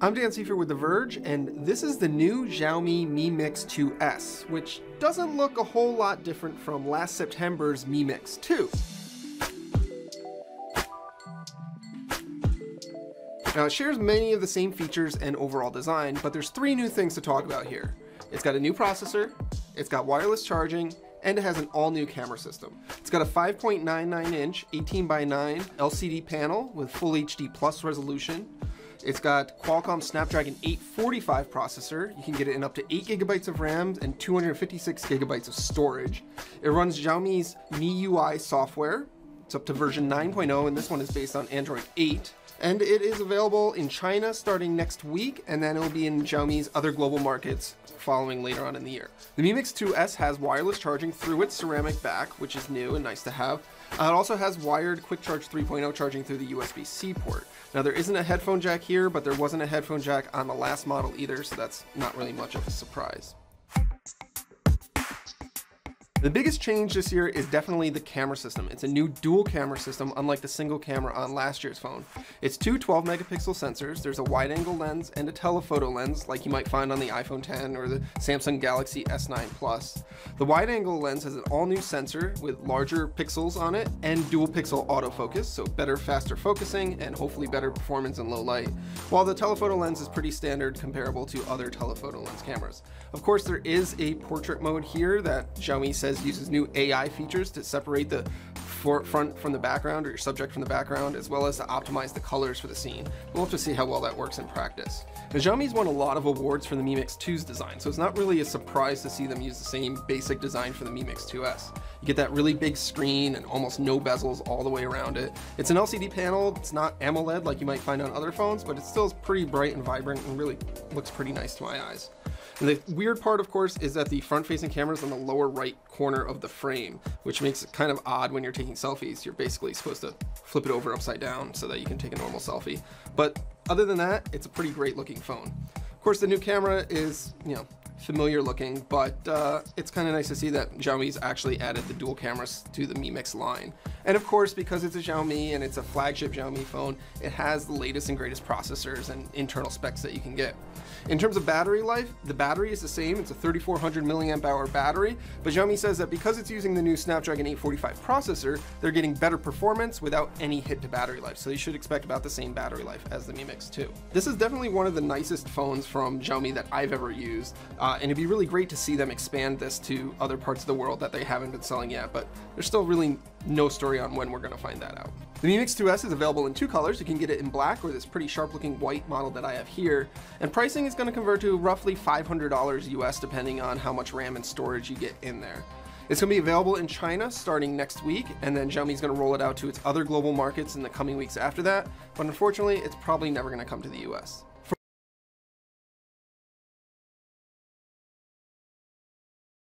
I'm Dan Seifer with The Verge, and this is the new Xiaomi Mi Mix 2S, which doesn't look a whole lot different from last September's Mi Mix 2. Now, it shares many of the same features and overall design, but there's three new things to talk about here. It's got a new processor, it's got wireless charging, and it has an all-new camera system. It's got a 5.99-inch 18:9 LCD panel with full HD plus resolution. It's got Qualcomm Snapdragon 845 processor. You can get it in up to 8 GB of RAM and 256 GB of storage. It runs Xiaomi's MIUI software. It's up to version 9.0, and this one is based on Android 8. And it is available in China starting next week, and then it will be in Xiaomi's other global markets following later on in the year. The Mi Mix 2S has wireless charging through its ceramic back, which is new and nice to have. It also has wired Quick Charge 3.0 charging through the USB-C port. Now, there isn't a headphone jack here, but there wasn't a headphone jack on the last model either, so that's not really much of a surprise. The biggest change this year is definitely the camera system. It's a new dual camera system, unlike the single camera on last year's phone. It's two 12-megapixel sensors. There's a wide-angle lens and a telephoto lens, like you might find on the iPhone 10 or the Samsung Galaxy S9 Plus. The wide-angle lens has an all-new sensor with larger pixels on it and dual-pixel autofocus, so better, faster focusing and hopefully better performance in low light, while the telephoto lens is pretty standard, comparable to other telephoto lens cameras. Of course, there is a portrait mode here that Xiaomi says uses new AI features to separate the front from the background, or your subject from the background, as well as to optimize the colors for the scene. We'll have to see how well that works in practice. Now, Xiaomi's won a lot of awards for the Mi Mix 2's design, so it's not really a surprise to see them use the same basic design for the Mi Mix 2S. You get that really big screen and almost no bezels all the way around it. It's an LCD panel. It's not AMOLED like you might find on other phones, but it still is pretty bright and vibrant and really looks pretty nice to my eyes. And the weird part, of course, is that the front-facing camera is on the lower right corner of the frame, which makes it kind of odd when you're taking selfies. You're basically supposed to flip it over upside down so that you can take a normal selfie. But other than that, it's a pretty great looking phone. Of course, the new camera is, familiar looking, but it's kind of nice to see that Xiaomi's actually added the dual cameras to the Mi Mix line. And of course, because it's a Xiaomi and it's a flagship Xiaomi phone, it has the latest and greatest processors and internal specs that you can get. In terms of battery life, the battery is the same. It's a 3400 milliamp hour battery, but Xiaomi says that because it's using the new Snapdragon 845 processor, they're getting better performance without any hit to battery life. So you should expect about the same battery life as the Mi Mix 2. This is definitely one of the nicest phones from Xiaomi that I've ever used. And it'd be really great to see them expand this to other parts of the world that they haven't been selling yet, but there's still really no story on when we're going to find that out. The Mi Mix 2S is available in two colors. You can get it in black or this pretty sharp looking white model that I have here, and pricing is going to convert to roughly $500 US depending on how much RAM and storage you get in there. It's going to be available in China starting next week, and then Xiaomi's going to roll it out to its other global markets in the coming weeks after that, but unfortunately it's probably never going to come to the US.